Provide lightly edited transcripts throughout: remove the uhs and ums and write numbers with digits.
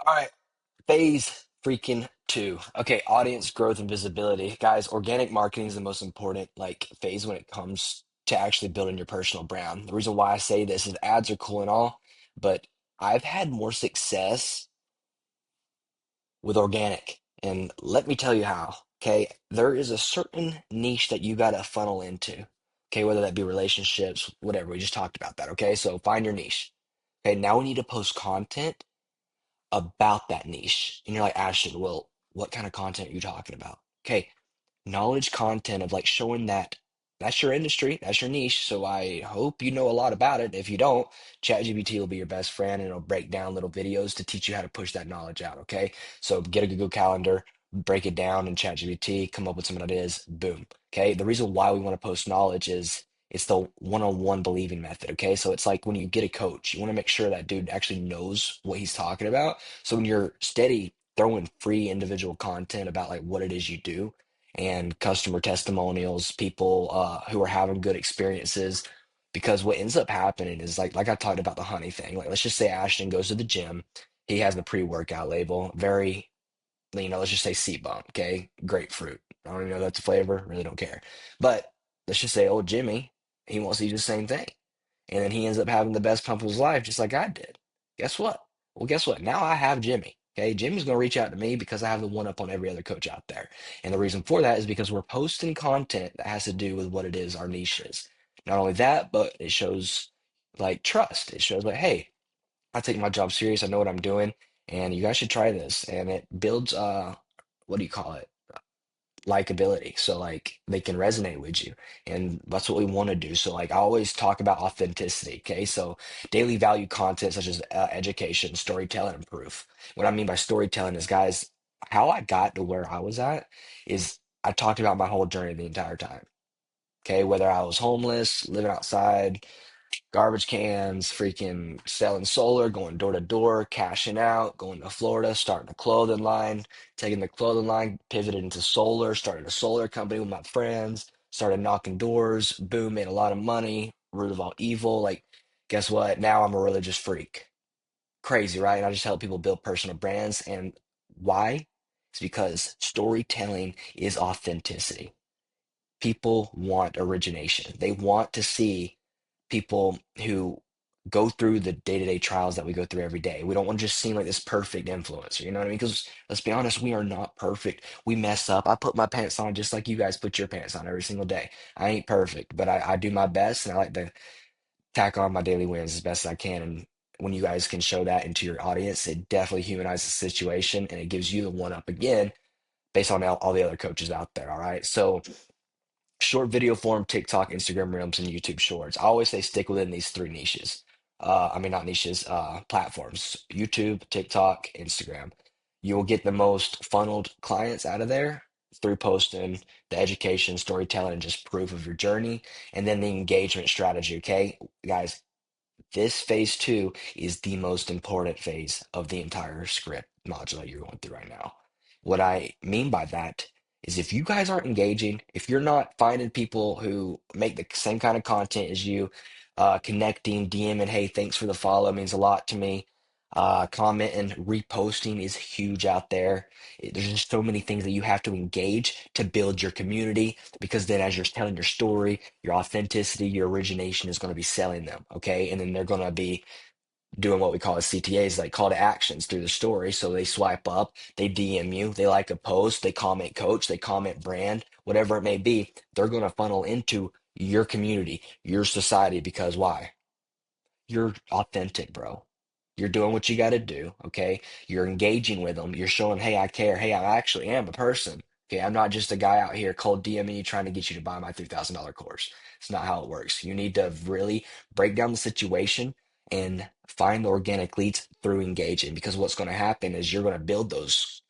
All right, phase freaking two. Okay, audience growth and visibility. Guys, organic marketing is the most important phase when it comes to actually building your personal brand. The reason why I say this is ads are cool and all, but I've had more success with organic. And let me tell you how. Okay, there is a certain niche that you got to funnel into. Okay, whether that be relationships, whatever. We just talked about that. Okay, so find your niche. Okay, now we need to post content about that niche. And you're like, Ashton, well, what kind of content are you talking about? Okay, knowledge content of showing that that's your industry, that's your niche. So I hope you know a lot about it. If you don't, ChatGPT will be your best friend and it'll break down little videos to teach you how to push that knowledge out. Okay, so get a Google Calendar, break it down in ChatGPT, come up with some ideas, boom. Okay, the reason why we want to post knowledge is it's the one-on-one believing method. Okay, so it's like when you get a coach, you want to make sure that dude actually knows what he's talking about. So when you're steady throwing free individual content about what it is you do and customer testimonials, people who are having good experiences. Because what ends up happening is like I talked about the honey thing. Like let's just say Ashton goes to the gym, he has the pre-workout label, very, let's just say sea bum, okay, grapefruit. I don't even know that's a flavor, really don't care. But let's just say old Jimmy, he wants to use the same thing, and then he ends up having the best pump of his life, just like I did. Guess what? Well, guess what? Now I have Jimmy. Okay, Jimmy's going to reach out to me because I have the one up on every other coach out there. And the reason for that is because we're posting content that has to do with what it is our niche is. Not only that, but it shows trust. It shows hey, I take my job serious. I know what I'm doing, and you guys should try this. And it builds what do you call it? Likability. So they can resonate with you. And that's what we want to do. So I always talk about authenticity. Okay. So daily value content such as education, storytelling, and proof. What I mean by storytelling is, guys, how I got to where I was at is I talked about my whole journey the entire time. Okay, whether I was homeless, living outside, garbage cans, freaking selling solar, going door to door, cashing out, going to Florida, starting a clothing line, taking the clothing line, pivoted into solar, started a solar company with my friends, started knocking doors, boom, made a lot of money, root of all evil. Guess what? Now I'm a religious freak. Crazy, right? And I just help people build personal brands. And why? It's because storytelling is authenticity. People want origination. They want to see people who go through the day-to-day trials that we go through every day. We don't want to just seem like this perfect influencer, you know what I mean? Because let's be honest, we are not perfect. We mess up. I put my pants on just like you guys put your pants on every single day. I ain't perfect, but I do my best and I like to tack on my daily wins as best as I can. And when you guys can show that into your audience, it definitely humanizes the situation and it gives you the one up again based on all the other coaches out there. All right. So short video form, TikTok, Instagram Reels, and YouTube Shorts. I always say stick within these three niches. I mean, not niches, platforms: YouTube, TikTok, Instagram. You will get the most funneled clients out of there through posting the education, storytelling, and just proof of your journey, and then the engagement strategy. Okay, guys, this phase two is the most important phase of the entire script module that you're going through right now. What I mean by that is if you guys aren't engaging, if you're not finding people who make the same kind of content as you, connecting, DMing, hey, thanks for the follow means a lot to me. Comment and reposting is huge out there. There's just so many things that you have to engage to build your community because then as you're telling your story, your authenticity, your origination is going to be selling them. Okay. And then they're going to be doing what we call as CTAs, like call to actions through the story. So they swipe up, they DM you, they like a post, they comment coach, they comment brand, whatever it may be. They're going to funnel into your community, your society, because why? You're authentic, bro. You're doing what you got to do, okay? You're engaging with them. You're showing, hey, I care. Hey, I actually am a person. Okay, I'm not just a guy out here cold DMing you trying to get you to buy my $3,000 course. It's not how it works. You need to really break down the situation and find the organic leads through engaging because what's going to happen is you're going to build those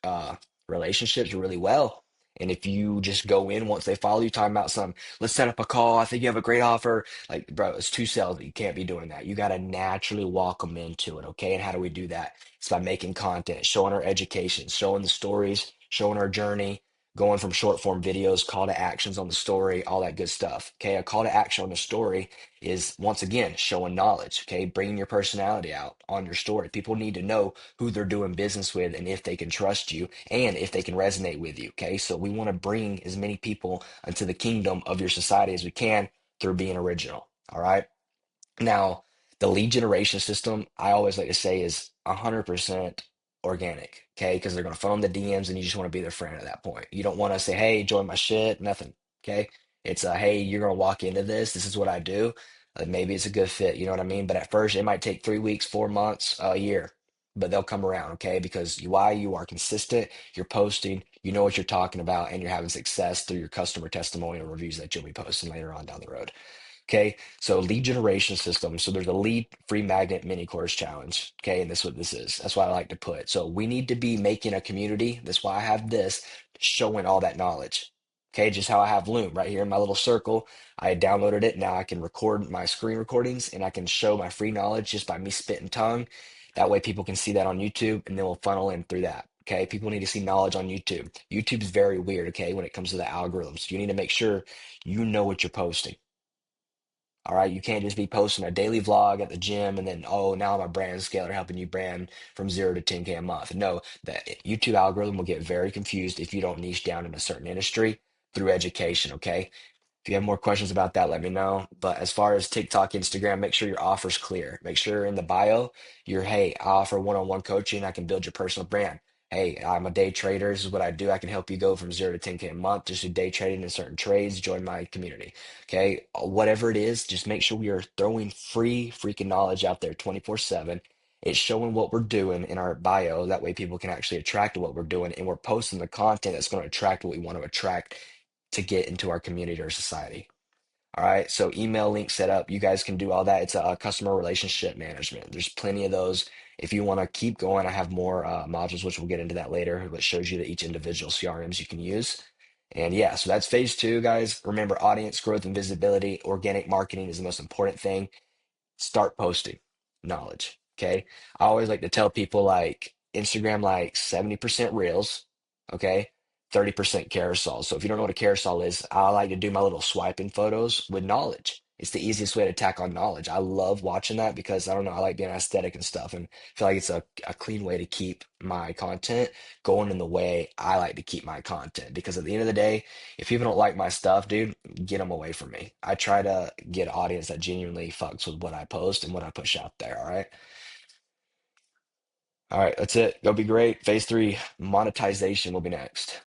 relationships really well. And if you just go in once they follow you, talking about some, let's set up a call. I think you have a great offer. Like, bro, it's too salesy. You can't be doing that. You got to naturally walk them into it. Okay. And how do we do that? It's by making content, showing our education, showing the stories, showing our journey, going from short form videos, call to actions on the story, all that good stuff. Okay, a call to action on the story is once again showing knowledge. Okay, bringing your personality out on your story. People need to know who they're doing business with and if they can trust you and if they can resonate with you. Okay, so we want to bring as many people into the kingdom of your society as we can through being original. All right. Now, the lead generation system, I always like to say, is 100% organic, okay? Because they're going to phone the DMs and you just want to be their friend at that point. You don't want to say, hey, join my shit, nothing, okay? It's a, hey, you're going to walk into this. This is what I do. Maybe it's a good fit, you know what I mean? But at first, it might take 3 weeks, 4 months, a year, but they'll come around, okay? Because why? You are consistent, you're posting, you know what you're talking about, and you're having success through your customer testimonial reviews that you'll be posting later on down the road. Okay, so lead generation system. So there's a lead free magnet mini course challenge. Okay, and this is what this is. That's what I like to put. So we need to be making a community. That's why I have this showing all that knowledge. Okay, just how I have Loom right here in my little circle. I downloaded it. Now I can record my screen recordings and I can show my free knowledge just by me spitting tongue. That way people can see that on YouTube and then we'll funnel in through that. Okay, people need to see knowledge on YouTube. YouTube's very weird, okay, when it comes to the algorithms. You need to make sure you know what you're posting. All right, you can't just be posting a daily vlog at the gym and then, oh, now I'm a brand scaler helping you brand from 0 to 10K a month. No, the YouTube algorithm will get very confused if you don't niche down in a certain industry through education, okay? If you have more questions about that, let me know. But as far as TikTok, Instagram, make sure your offer's clear. Make sure in the bio, you're, hey, I offer one-on-one coaching. I can build your personal brand. Hey, I'm a day trader. This is what I do. I can help you go from 0 to 10K a month. Just do day trading in certain trades. Join my community. Okay. Whatever it is, just make sure we are throwing free freaking knowledge out there 24/7. It's showing what we're doing in our bio. That way people can actually attract to what we're doing. And we're posting the content that's going to attract what we want to attract to get into our community or society. All right. So email link set up. You guys can do all that. It's a customer relationship management. There's plenty of those. If you want to keep going, I have more modules, which we'll get into that later, which shows you that each individual CRMs you can use. And yeah, so that's phase two, guys. Remember, audience growth and visibility. Organic marketing is the most important thing. Start posting knowledge. Okay. I always like to tell people like Instagram, like 70% reels. Okay. 30% carousel. So if you don't know what a carousel is, I like to do my little swiping photos with knowledge. It's the easiest way to tack on knowledge. I love watching that because I don't know, I like being aesthetic and stuff and feel like it's a clean way to keep my content going in the way I like to keep my content. Because at the end of the day, if people don't like my stuff, dude, get them away from me. I try to get an audience that genuinely fucks with what I post and what I push out there. All right. All right. That's it. Go be great. Phase three, monetization will be next.